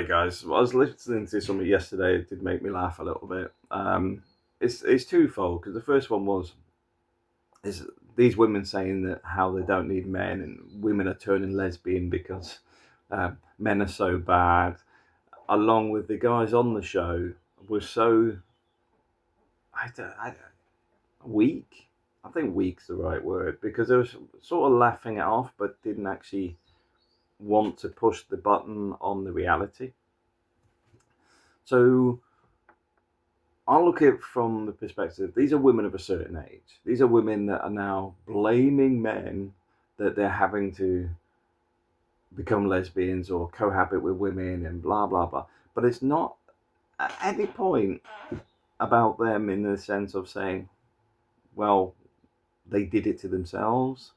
guys. Well, I was listening to something yesterday. It did make me laugh a little bit. It's twofold because the first one is these women saying that how they don't need men and women are turning lesbian because men are so bad. Along with the guys on the show were so weak. I think weak's the right word because they were sort of laughing it off, but didn't actually want to push the button on the reality. So I look at it from the perspective, these are women of a certain age. These are women that are now blaming men that they're having to become lesbians or cohabit with women and blah, blah, blah. But it's not at any point about them in the sense of saying, well, they did it to themselves,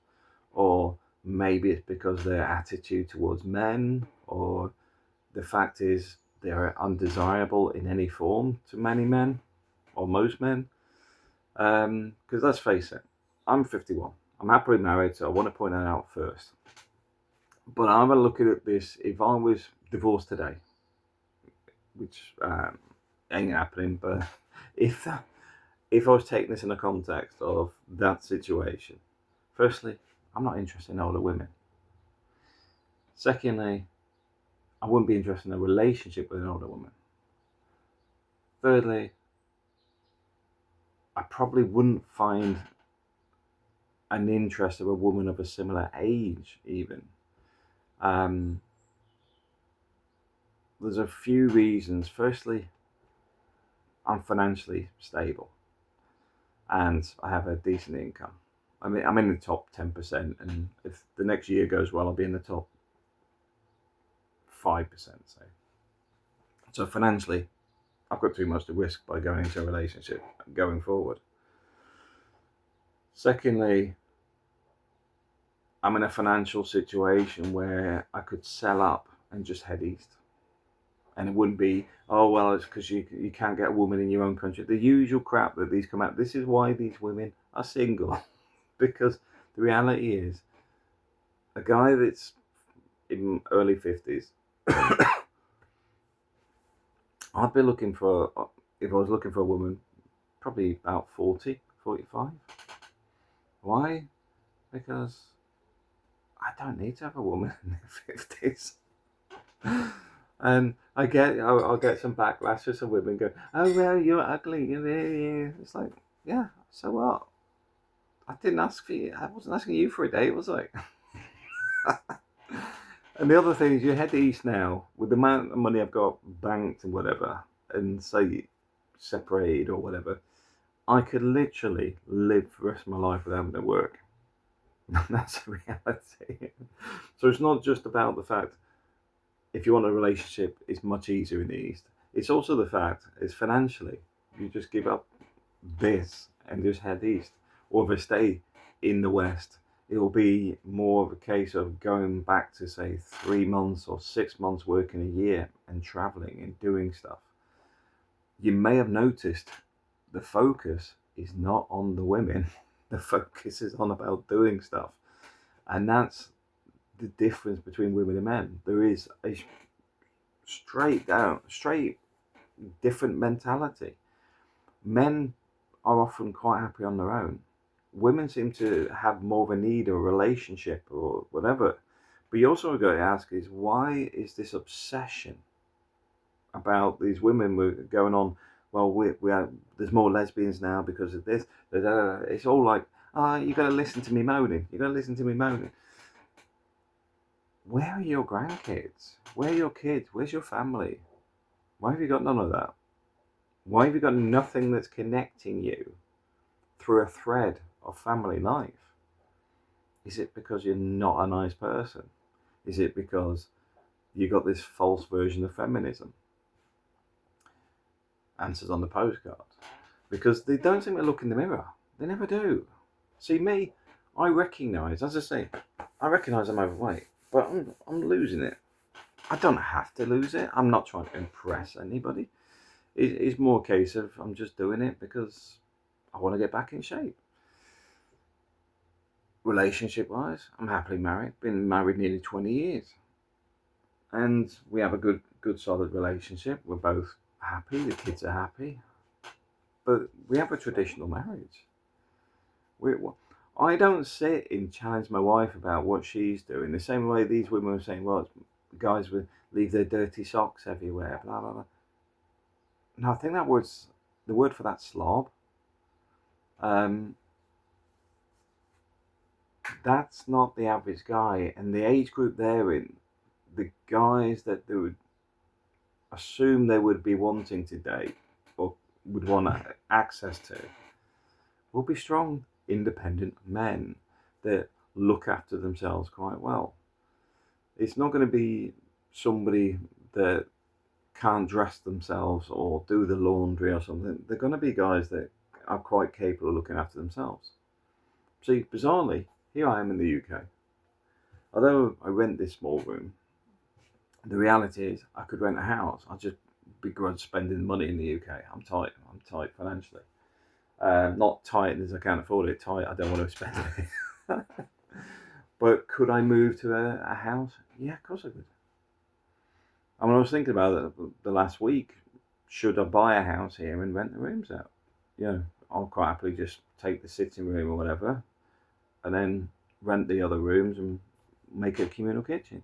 or maybe it's because their attitude towards men, or the fact is they're undesirable in any form to many men or most men. Because let's face it, I'm 51. I'm happily married, so I want to point that out first. But I'm looking at this, if I was divorced today, which ain't happening, but if if I was taking this in the context of that situation, firstly, I'm not interested in older women. Secondly, I wouldn't be interested in a relationship with an older woman. Thirdly, I probably wouldn't find an interest of a woman of a similar age, even. There's a few reasons. Firstly, I'm financially stable and I have a decent income. I mean, I'm in the top 10%, and if the next year goes well, I'll be in the top 5%. So financially, I've got too much to risk by going into a relationship going forward. Secondly, I'm in a financial situation where I could sell up and just head east. And it wouldn't be, oh, well, it's because you can't get a woman in your own country. The usual crap that these come out. This is why these women are single. Because the reality is, a guy that's in early 50s, I'd be looking for, if I was looking for a woman, probably about 40, 45. Why? Because I don't need to have a woman in their 50s. And I'll get some backlash for some women go, oh, well, you're ugly. It's like, yeah, so what? I didn't ask for you. I wasn't asking you for a date, was I? And the other thing is, you head east now with the amount of money I've got banked and whatever, and say separated or whatever, I could literally live the rest of my life without having to work. That's the reality. So it's not just about the fact if you want a relationship, it's much easier in the East. It's also the fact is financially, you just give up this and just head east, or if I stay in the West, it will be more of a case of going back to say 3 months or 6 months working a year and traveling and doing stuff. You may have noticed the focus is not on the women. The focus is on about doing stuff, and that's the difference between women and men. There is a straight different mentality. Men are often quite happy on their own. Women seem to have more of a need or a relationship or whatever. But you also got to ask is, why is this obsession about these women going on? Well, there's more lesbians now because of this. It's all like, you got to listen to me moaning. You got to listen to me moaning. Where are your grandkids? Where are your kids? Where's your family? Why have you got none of that? Why have you got nothing that's connecting you through a thread of family life? Is it because you're not a nice person? Is it because you got this false version of feminism? Answers on the postcard. Because they don't seem to look in the mirror. They never do. See, me, I recognise, as I say, I recognise I'm overweight, but I'm losing it. I don't have to lose it. I'm not trying to impress anybody. It's more a case of I'm just doing it because I want to get back in shape. Relationship wise, I'm happily married. Been married nearly 20 years. and we have a good solid relationship. We're both happy. The kids are happy, but we have a traditional marriage. We, I don't sit and challenge my wife about what she's doing. The same way these women are saying, well, guys would leave their dirty socks everywhere, blah blah blah. No, I think that was the word for that slob. Um, that's not the average guy, and the age group they're in, the guys that they would assume they would be wanting to date or would want access to will be strong, independent men that look after themselves quite well. It's not going to be somebody that can't dress themselves or do the laundry or something. They're going to be guys that are quite capable of looking after themselves. See, bizarrely, here I am in the UK. Although I rent this small room, the reality is I could rent a house. I just begrudge spending money in the UK. I'm tight. I'm tight financially. Not tight as I can't afford it. Tight I don't want to spend it. But could I move to a house? Yeah, of course I could. I mean, I was thinking about it the last week. Should I buy a house here and rent the rooms out? You know, I'll quite happily just take the sitting room or whatever, and then rent the other rooms and make it a communal kitchen.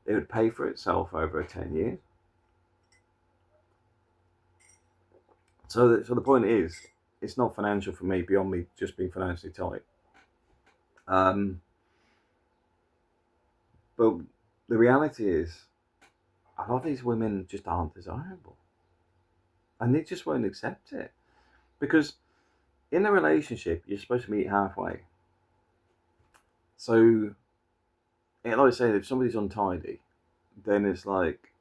It would pay for itself over 10 years. So the point is, it's not financial for me beyond me just being financially tight. Um, but the reality is, a lot of these women just aren't desirable, and they just won't accept it because in a relationship you're supposed to meet halfway. So, like I say, if somebody's untidy, then it's like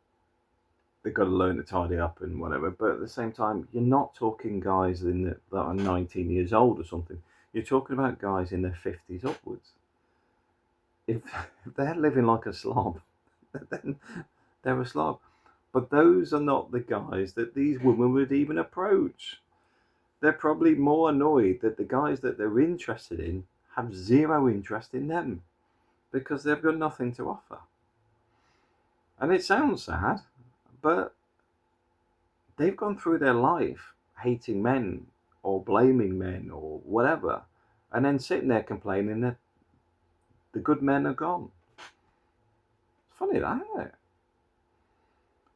they've got to learn to tidy up and whatever. But at the same time, you're not talking guys that are 19 years old or something. You're talking about guys in their 50s upwards. If they're living like a slob, then they're a slob. But those are not the guys that these women would even approach. They're probably more annoyed that the guys that they're interested in have zero interest in them because they've got nothing to offer. And it sounds sad, but they've gone through their life hating men or blaming men or whatever, and then sitting there complaining that the good men are gone. It's funny, that, isn't it?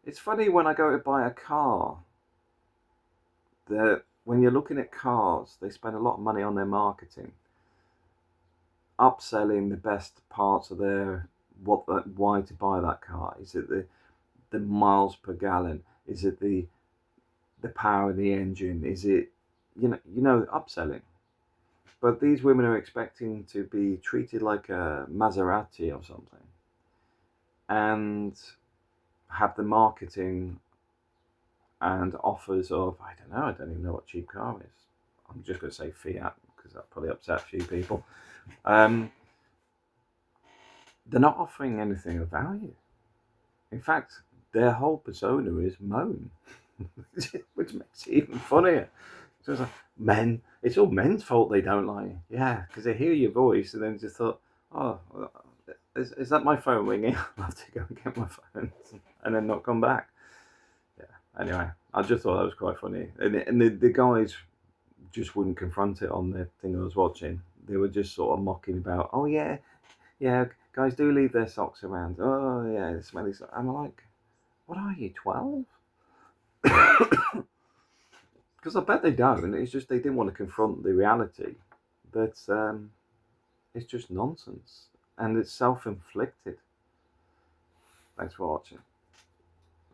It's funny when I go to buy a car that when you're looking at cars, they spend a lot of money on their marketing, upselling the best parts of their why to buy that car. Is it the miles per gallon? Is it the power of the engine? Is it upselling? But these women are expecting to be treated like a Maserati or something, and have the marketing and offers of I don't know. I don't even know what cheap car is. I'm just going to say Fiat because that probably upset a few people. Um, they're not offering anything of value. In fact, their whole persona is moan, which makes it even funnier. So it's like, men, it's all men's fault they don't like you. Yeah, because they hear your voice and then just thought, oh, is that my phone ringing? I'll have to go and get my phone and then not come back. Yeah, anyway, I just thought that was quite funny. And the guys just wouldn't confront it on the thing I was watching. They were just sort of mocking about, oh yeah, guys do leave their socks around. Oh yeah, it's smelly socks. I'm like, what are you, 12? Because I bet they don't. It's just they didn't want to confront the reality that it's just nonsense and it's self-inflicted. Thanks for watching.